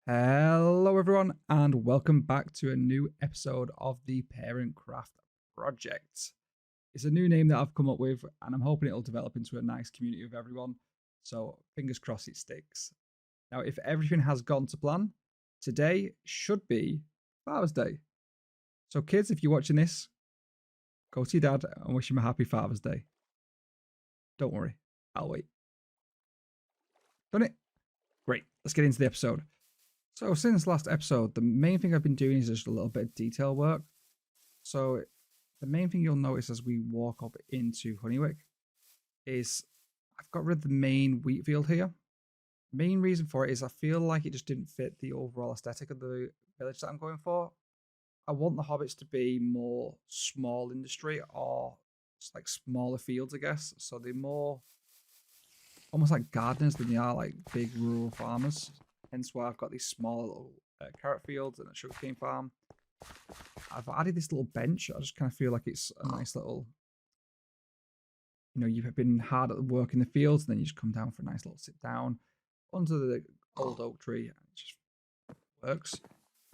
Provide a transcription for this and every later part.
Hello everyone and welcome back to a new episode of the Parent Craft Project. It's a new name that I've come up with and I'm hoping it'll develop into a nice community of everyone, so fingers crossed it sticks. Now if everything has gone to plan, today should be Father's Day. So kids, if you're watching this, go to your dad and wish him a happy Father's Day. Don't worry, I'll wait. Done it? Great, let's get into the episode. So since last episode, the main thing I've been doing is just a little bit of detail work. So the main thing you'll notice as we walk up into Honeywick is I've got rid of the main wheat field here. Main reason for it is I feel like it just didn't fit the overall aesthetic of the village that I'm going for. I want the hobbits to be more small industry or just like smaller fields, I guess. So they're more almost like gardeners than they are like big rural farmers. Hence why I've got these small little carrot fields and a sugarcane farm. I've added this little bench. I just kind of feel like it's a nice little, you've been hard at work in the fields, and then you just come down for a nice little sit down under the old oak tree. And it just works.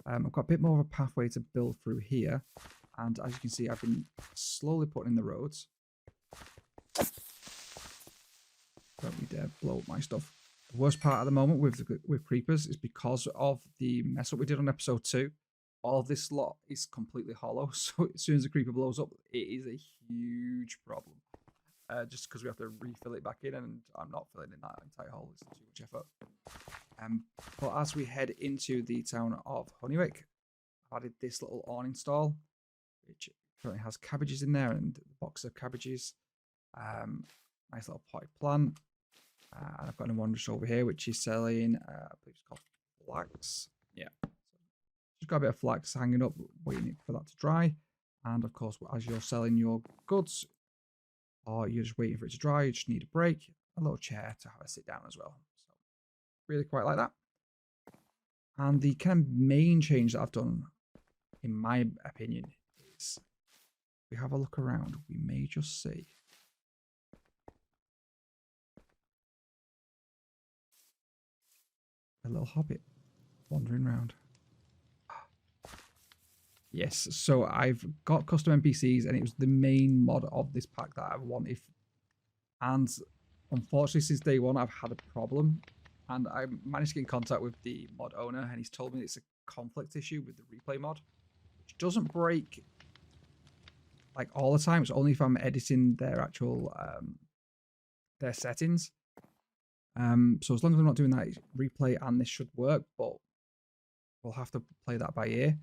I've got a bit more of a pathway to build through here. And as you can see, I've been slowly putting in the roads. Don't you dare blow up my stuff. The worst part at the moment with creepers is because of the mess up we did on episode 2. All of this lot is completely hollow, so as soon as the creeper blows up, it is a huge problem. Just because we have to refill it back in, and I'm not filling in that entire hole. It's too much effort. But as we head into the town of Honeywick, I've added this little awning stall, which currently has cabbages in there and a box of cabbages. Nice little potted plant. And I've got another one just over here, which is selling, I believe it's called flax. Yeah. So just got a bit of flax hanging up, waiting for that to dry. And of course, as you're selling your goods, or you're just waiting for it to dry, you just need a break, a little chair to have a sit down as well. So really quite like that. And the kind of main change that I've done, in my opinion, is if we have a look around, we may just see a little hobbit wandering around. Yes, so I've got custom NPCs, and it was the main mod of this pack that I wanted. And unfortunately, since day one, I've had a problem. And I managed to get in contact with the mod owner, and he's told me it's a conflict issue with the replay mod, which doesn't break like all the time. It's only if I'm editing their actual their settings. So as long as I'm not doing that replay, and this should work, but we'll have to play that by ear.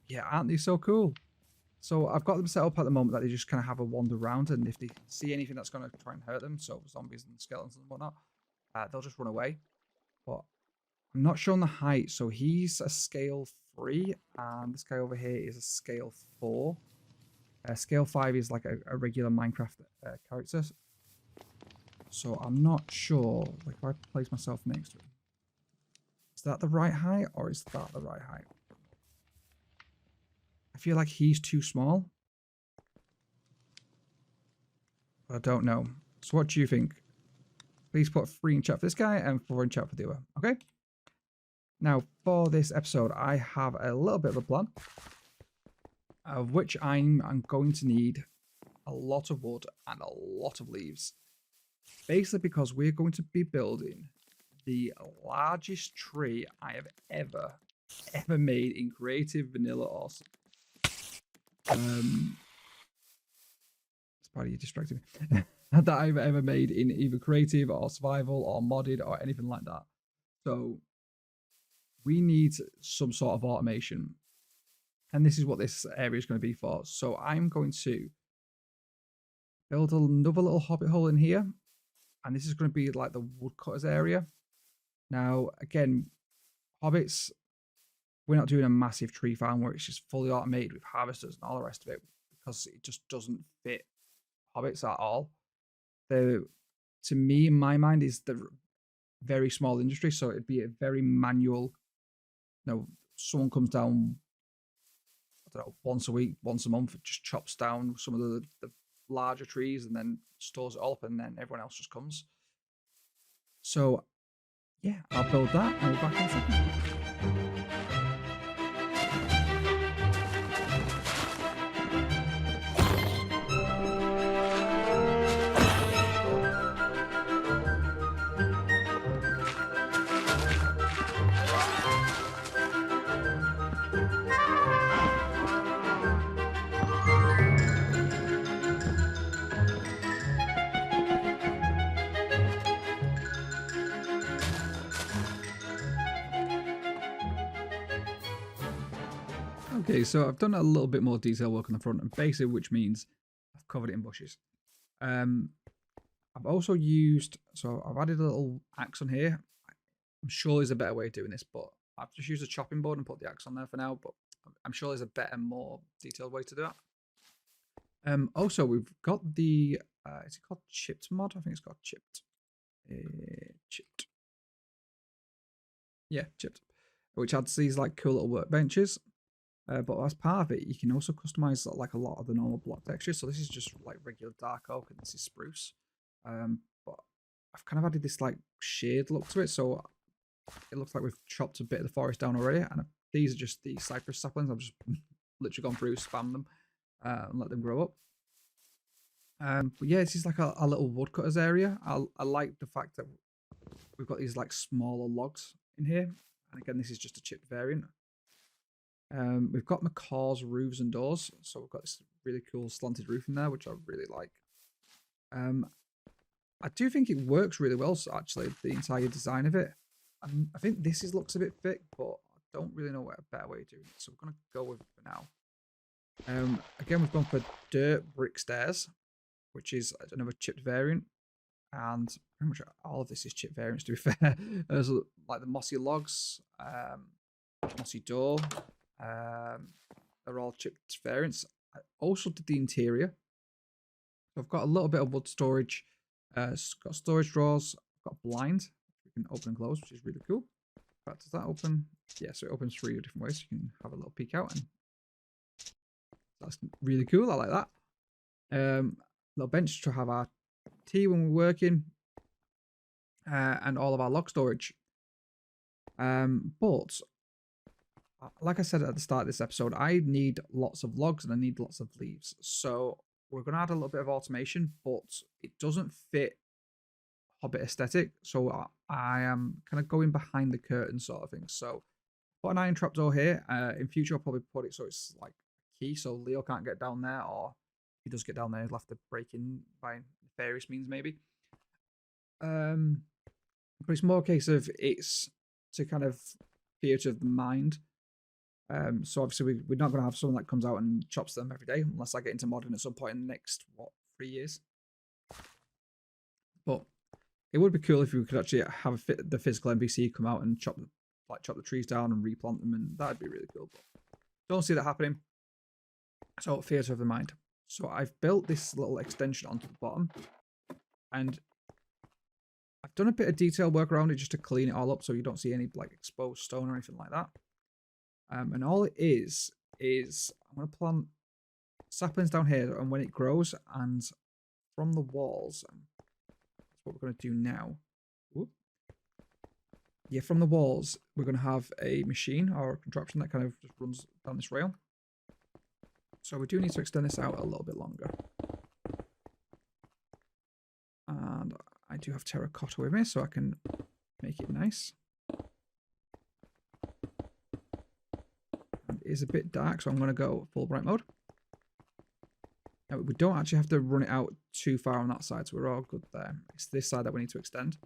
Yeah, aren't they so cool? So I've got them set up at the moment that they just kind of have a wander around, and if they see anything that's going to try and hurt them, so zombies and skeletons and whatnot, they'll just run away. But I'm not showing the height, so he's a scale 3, and this guy over here is a scale 4. Scale 5 is like a regular Minecraft character. So I'm not sure, like if I place myself next to him, is that the right height or is that the right height? I feel like he's too small. But I don't know. So what do you think? Please put 3 in chat for this guy and 4 in chat for the other. Okay? Now, for this episode, I have a little bit of a plan, of which I'm going to need a lot of wood and a lot of leaves. Basically because we're going to be building the largest tree I have ever made in creative vanilla awesome. Sorry, you distracted me. That I've ever made in either creative or survival or modded or anything like that. So we need some sort of automation. And this is what this area is going to be for. So I'm going to build another little hobbit hole in here. And this is going to be like the woodcutters area. Now, again, hobbits, we're not doing a massive tree farm where it's just fully automated with harvesters and all the rest of it, because it just doesn't fit hobbits at all. To me, in my mind, is the very small industry. So it'd be a very manual, someone comes down, I don't know, once a week, once a month, just chops down some of the larger trees and then stores it all up, and then everyone else just comes. So yeah, I'll build that and we'll be back in a second. Okay, so I've done a little bit more detail work on the front, and basically, which means I've covered it in bushes. I've also used, so I've added a little axe on here. I'm sure there's a better way of doing this, but I've just used a chopping board and put the axe on there for now. But I'm sure there's a better, more detailed way to do that. Also, we've got the, is it called chipped mod? I think it's called chipped. Chipped. Yeah, chipped. Which adds these like cool little workbenches. But as part of it, you can also customize like a lot of the normal block textures. So this is just like regular dark oak, and this is spruce. But I've kind of added this like shade look to it, so it looks like we've chopped a bit of the forest down already. And these are just the cypress saplings. I've just literally gone through, spammed them, and let them grow up. But yeah, this is like a little woodcutters area. I like the fact that we've got these like smaller logs in here. And again, this is just a chipped variant. We've got macaw's roofs and doors, so we've got this really cool slanted roof in there, which I really like. I do think it works really well, so actually, the entire design of it. I think this looks a bit thick, but I don't really know what a better way of doing it, so we're going to go with it for now. Again, we've gone for dirt brick stairs, which is another chipped variant, and pretty much all of this is chipped variants, to be fair. There's like the mossy logs, mossy door. They're all chipped variants. I also did the interior. So I've got a little bit of wood storage. Got storage drawers. I've got a blind we can open and close, which is really cool. But does that open? Yeah, so it opens 3 different ways. You can have a little peek out, and that's really cool. I like that. Little bench to have our tea when we're working, and all of our log storage. But like I said at the start of this episode, I need lots of logs and I need lots of leaves. So we're going to add a little bit of automation, but it doesn't fit Hobbit aesthetic. So I am kind of going behind the curtain sort of thing. So put an iron trapdoor here. In future, I'll probably put it so it's like a key, so Leo can't get down there, or if he does get down there, he'll have to break in by nefarious means maybe. But it's more a case of it's to kind of theatre of the mind. So obviously we're not going to have someone that comes out and chops them every day, unless I get into modding at some point in the next 3 years. But it would be cool if we could actually have the physical NPC come out and chop the trees down and replant them, and that'd be really cool. But don't see that happening. So theatre of the mind. So I've built this little extension onto the bottom, and I've done a bit of detail work around it just to clean it all up, so you don't see any like exposed stone or anything like that. And all it is I'm going to plant saplings down here, and when it grows, and from the walls, that's what we're going to do now. Whoop. Yeah, from the walls, we're going to have a machine or a contraption that kind of just runs down this rail. So we do need to extend this out a little bit longer. And I do have terracotta with me, so I can make it nice. And it is a bit dark, so I'm going to go full bright mode. Now, we don't actually have to run it out too far on that side, so we're all good there. It's this side that we need to extend.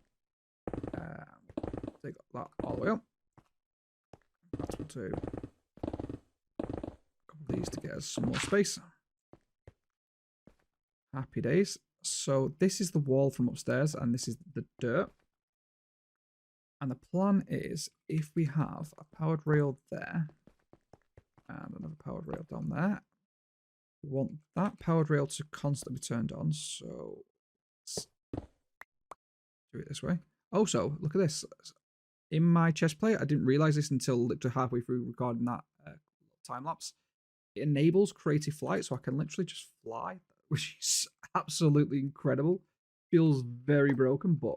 Take that all the way up. That's what to do. These to get us some more space. Happy days. So this is the wall from upstairs, and this is the dirt. And the plan is, if we have a powered rail there and another powered rail down there, we want that powered rail to constantly be turned on. So let's do it this way. Also, look at this. In my chest plate, I didn't realize this until literally halfway through recording that time lapse. It enables creative flight, so I can literally just fly, which is absolutely incredible. Feels very broken, but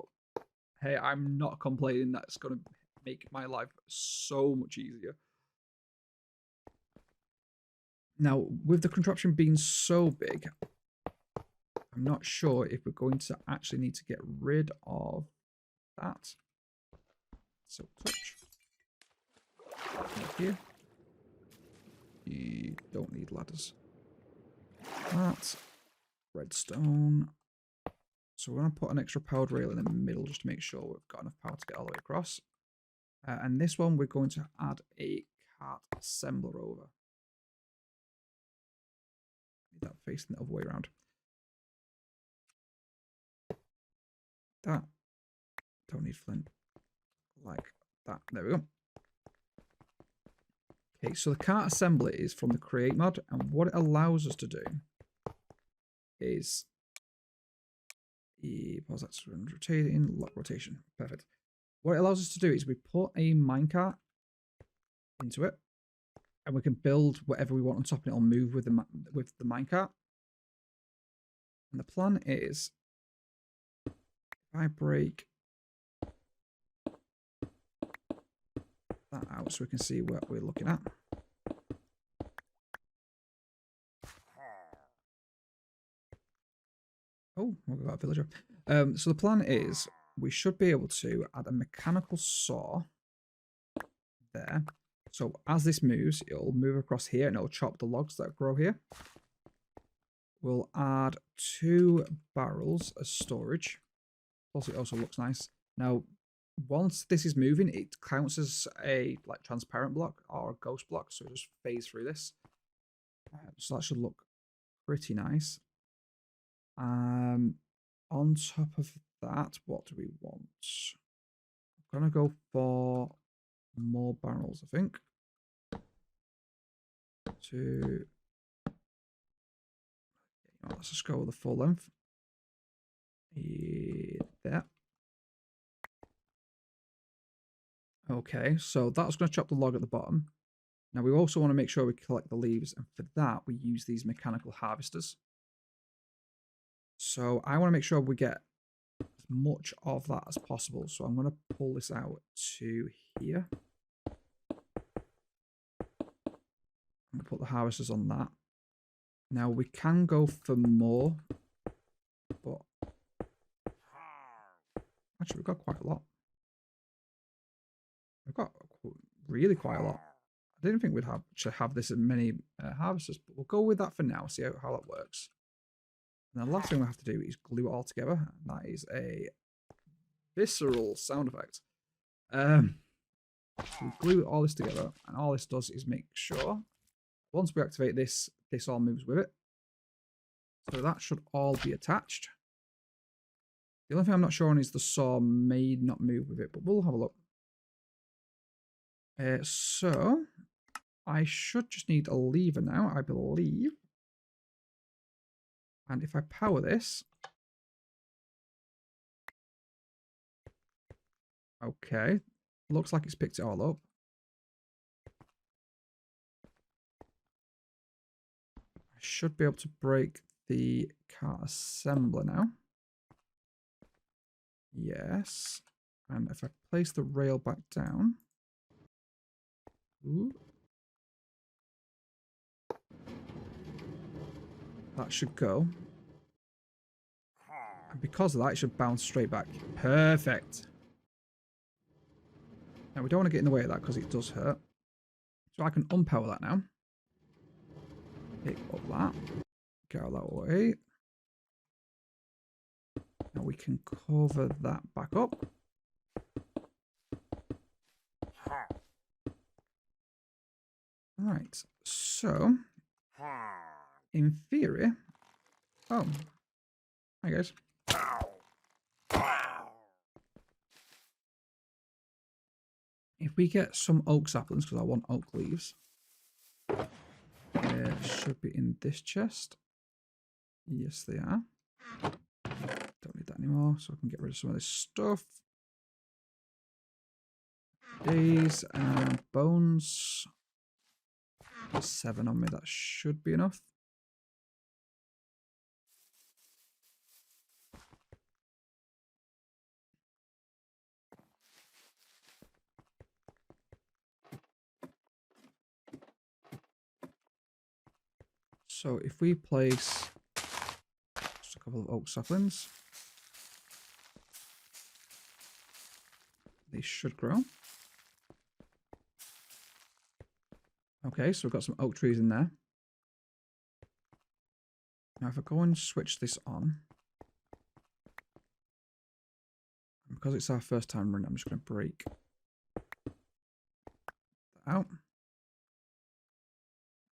hey, I'm not complaining. That's going to make my life so much easier. Now, with the contraption being so big, I'm not sure if we're going to actually need to get rid of that. So touch. Right here. You don't need ladders. That. Redstone. So we're going to put an extra powered rail in the middle just to make sure we've got enough power to get all the way across. And this one we're going to add a cart assembler over. that facing the other way around. That. Don't need flint. Like that. There we go. Okay, so the cart assembly is from the create mod, and what it allows us to do is pause that, rotating, lock rotation. Perfect. What it allows us to do is we put a minecart into it, and we can build whatever we want on top, and it'll move with the minecart. And the plan is, if I break that out so we can see what we're looking at. Oh, we've got a villager. So the plan is we should be able to add a mechanical saw there. So as this moves, it'll move across here and it'll chop the logs that grow here. We'll add 2 barrels as storage. Plus it also looks nice. Now, once this is moving, it counts as a transparent block or a ghost block. So it just fades through this. So that should look pretty nice. On top of that, what do we want? I'm gonna go for more barrels, I think. Let's just go with the full length. There. Okay, so that's going to chop the log at the bottom. Now we also want to make sure we collect the leaves, and for that we use these mechanical harvesters. So I want to make sure we get as much of that as possible. So I'm going to pull this out to here. I'm going to put the harvesters on that. Now we can go for more, but actually we've got quite a lot. We've got really quite a lot. I didn't think we'd have this many harvesters, but we'll go with that for now, see how that works. And the last thing we have to do is glue it all together, and that is a visceral sound effect. We glue all this together, and all this does is make sure once we activate this, this all moves with it. So that should all be attached. The only thing I'm not sure on is the saw may not move with it, but we'll have a look. So I should just need a lever now, I believe. And if I power this, okay, looks like it's picked it all up. I should be able to break the cart assembler now. Yes. And if I place the rail back down, ooh, that should go. And because of that, it should bounce straight back. Perfect. Now, we don't want to get in the way of that because it does hurt. So I can unpower that now. Pick up that. Get out that way. Now we can cover that back up. Right. So, in theory... Oh. Hi, guys. If we get some oak saplings, because I want oak leaves, they should be in this chest. Yes, they are. Don't need that anymore, so I can get rid of some of this stuff. Days and bones. 7 on me, that should be enough. So if we place just a couple of oak saplings, they should grow. Okay, so we've got some oak trees in there. Now if I go and switch this on, because it's our first time running, I'm just going to break that out.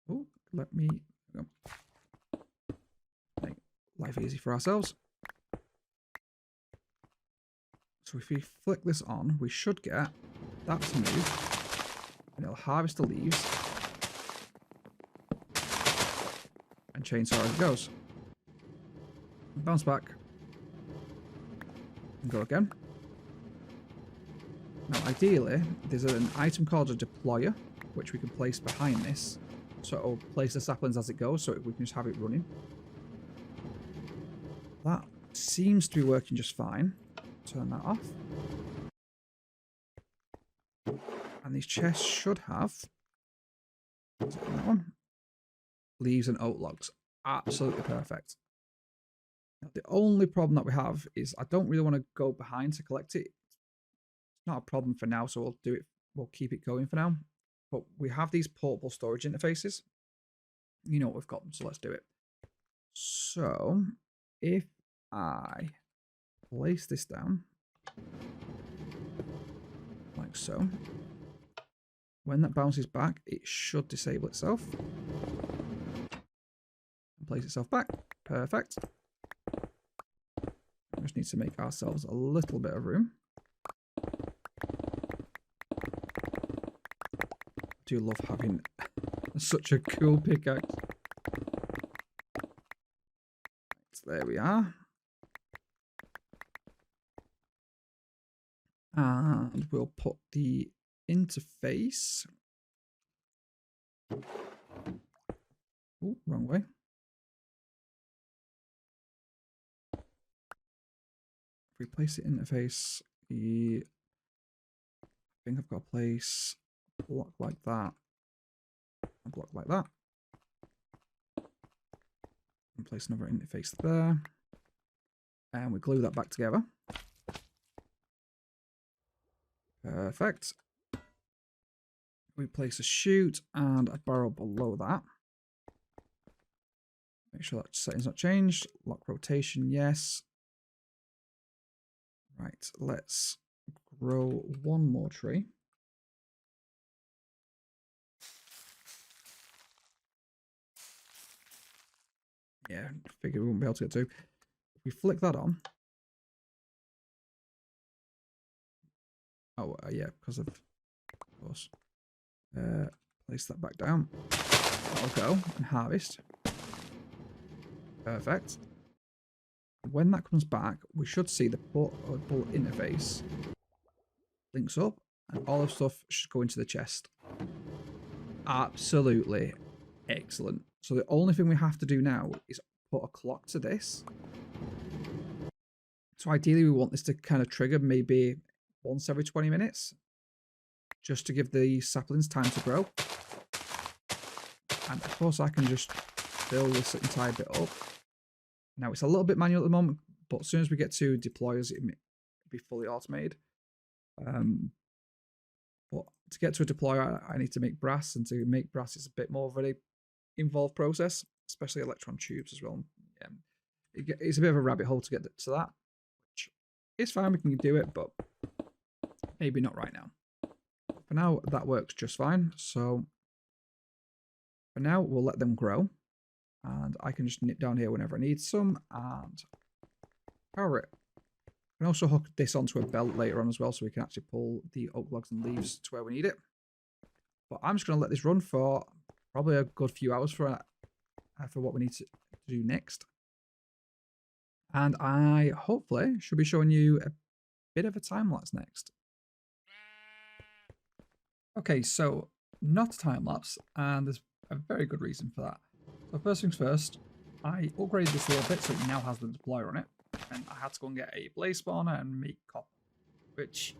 Oh, let me go. life easy for ourselves. So if we flick this on, we should get that to move, and it'll harvest the leaves and chainsaw as it goes. Bounce back and go again. Now ideally, there's an item called a deployer, which we can place behind this, so it'll place the saplings as it goes, so we can just have it running. That seems to be working just fine. Turn that off. And these chests should have that one. Leaves and oak logs. Absolutely perfect. Now, the only problem that we have is I don't really want to go behind to collect it. It's not a problem for now, so we'll do it. We'll keep it going for now. But we have these portable storage interfaces. You know what we've got, so let's do it. So if I place this down like so, when that bounces back, it should disable itself and place itself back. Perfect. We just need to make ourselves a little bit of room. I do love having such a cool pickaxe. So there we are. And we'll put the interface. Oh, wrong way. If we place the interface, I think I've got a place a block like that, a block like that, and place another interface there, and we glue that back together. Perfect. We place a chute and a barrel below that. Make sure that setting's not changed. Lock rotation, yes. Right, let's grow one more tree. Yeah, figured we wouldn't be able to get to. If we flick that on. Oh, yeah, because of course. Place that back down. That'll go and harvest. Perfect. When that comes back, we should see the portable interface links up, and all of stuff should go into the chest. Absolutely excellent. So the only thing we have to do now is put a clock to this. So ideally we want this to kind of trigger maybe once every 20 minutes, just to give the saplings time to grow. And of course I can just fill this entire bit up. Now it's a little bit manual at the moment, but as soon as we get to deployers, it'll be fully automated. But to get to a deployer, I need to make brass, and to make brass is a bit more of an involved process, especially electron tubes as well. It's a bit of a rabbit hole to get to that, which is fine, we can do it, but maybe not right now. For now, that works just fine. So for now, we'll let them grow, and I can just nip down here whenever I need some and power it. We can also hook this onto a belt later on as well, so we can actually pull the oak logs and leaves to where we need it. But I'm just going to let this run for probably a good few hours for what we need to do next. And I hopefully should be showing you a bit of a time lapse next. Okay, so not a time lapse, and there's a very good reason for that. So first things first, I upgraded this a little bit so it now has the deployer on it, and I had to go and get a blaze spawner and make copper, which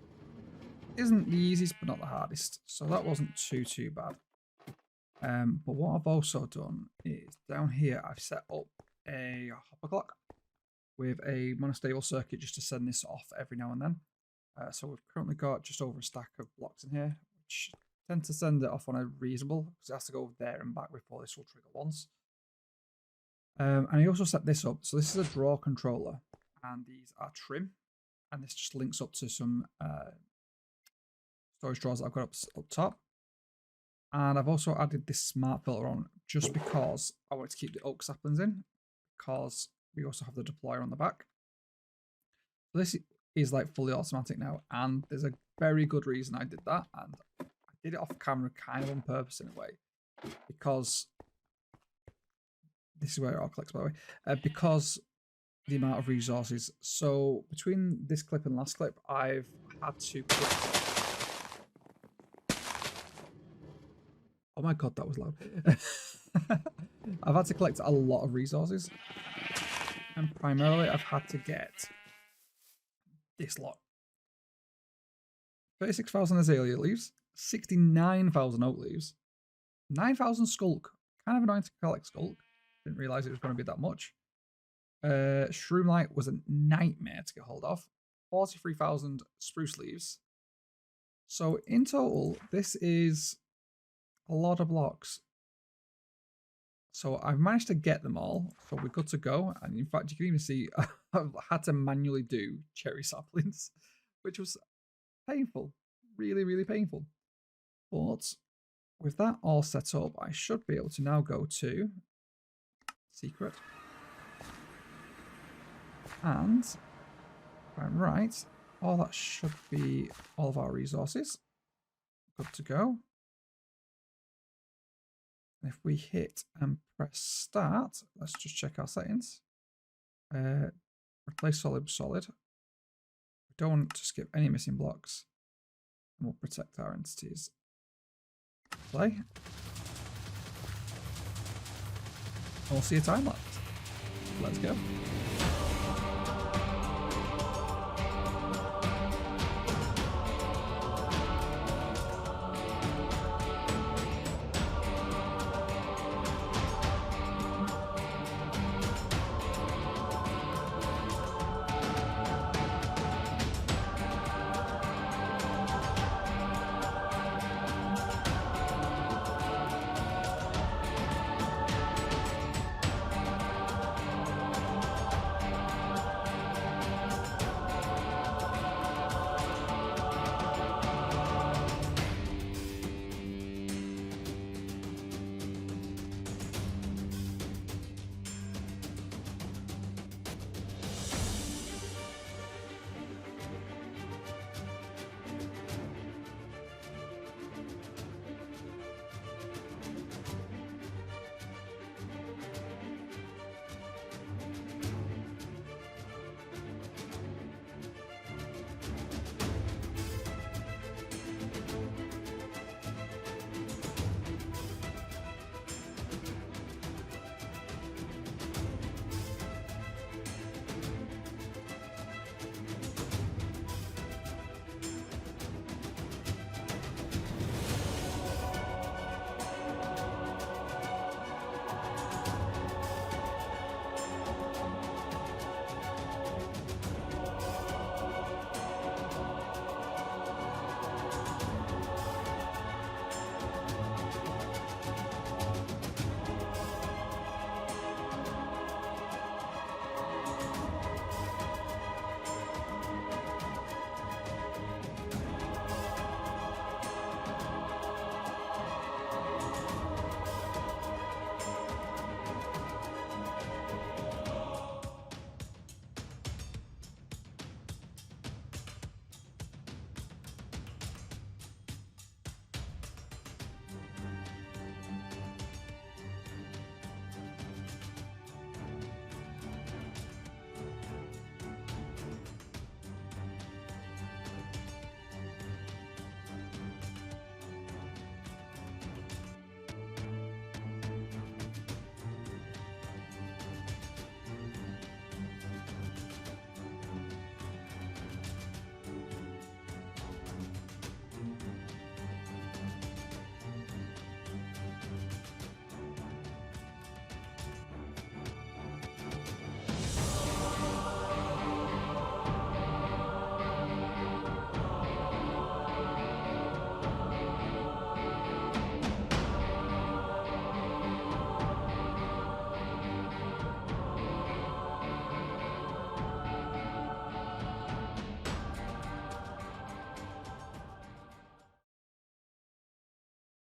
isn't the easiest but not the hardest, so that wasn't too bad. But what I've also done is down here I've set up a hopper clock with a monostable circuit just to send this off every now and then. So we've currently got just over a stack of blocks in here, which tend to send it off on a reasonable, because it has to go there and back before this will trigger once. And I also set this up. So this is a draw controller, and these are trim, and this just links up to some storage drawers that I've got up top. And I've also added this smart filter on just because I want to keep the oak saplings in, because We also have the deployer on the back. This is like fully automatic now, and there's a very good reason I did that, and I did it off camera kind of on purpose in a way, because this is where it all clicks, by the way, because the amount of resources. So between this clip and last clip, I've had to oh my god, that was loud. I've had to collect a lot of resources, and primarily I've had to get this lot. 36,000 azalea leaves, 69,000 oak leaves, 9,000 skulk. Kind of annoying to collect skulk. Didn't realise it was going to be that much. Shroomlight was a nightmare to get hold of. 43,000 spruce leaves. So in total, this is a lot of blocks. So I've managed to get them all, so we're good to go. And in fact, you can even see I've had to manually do cherry saplings, which was painful, really, really painful. But with that all set up, I should be able to now go to secret. And if I'm right, all that should be all of our resources. Good to go. And if we hit and press start, let's just check our settings. Replace solid with solid. We don't want to skip any missing blocks. And we'll protect our entities. Play. And we'll see a time lapse. Let's go.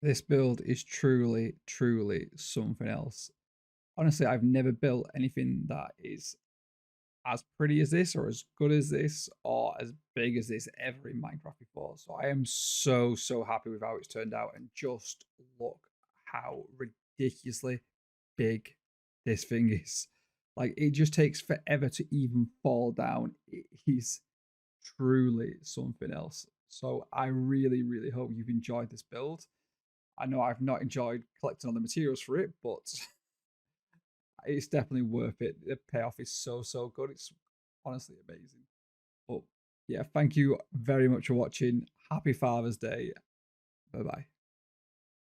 This build is truly, truly something else. Honestly, I've never built anything that is as pretty as this or as good as this or as big as this ever in Minecraft before. So I am so happy with how it's turned out, and just look how ridiculously big this thing is. Like, it just takes forever to even fall down. It is truly something else. So I really hope you've enjoyed this build. I know I've not enjoyed collecting all the materials for it, but it's definitely worth it. The payoff is so good. It's honestly amazing. But yeah, thank you very much for watching. Happy Father's Day. Bye bye.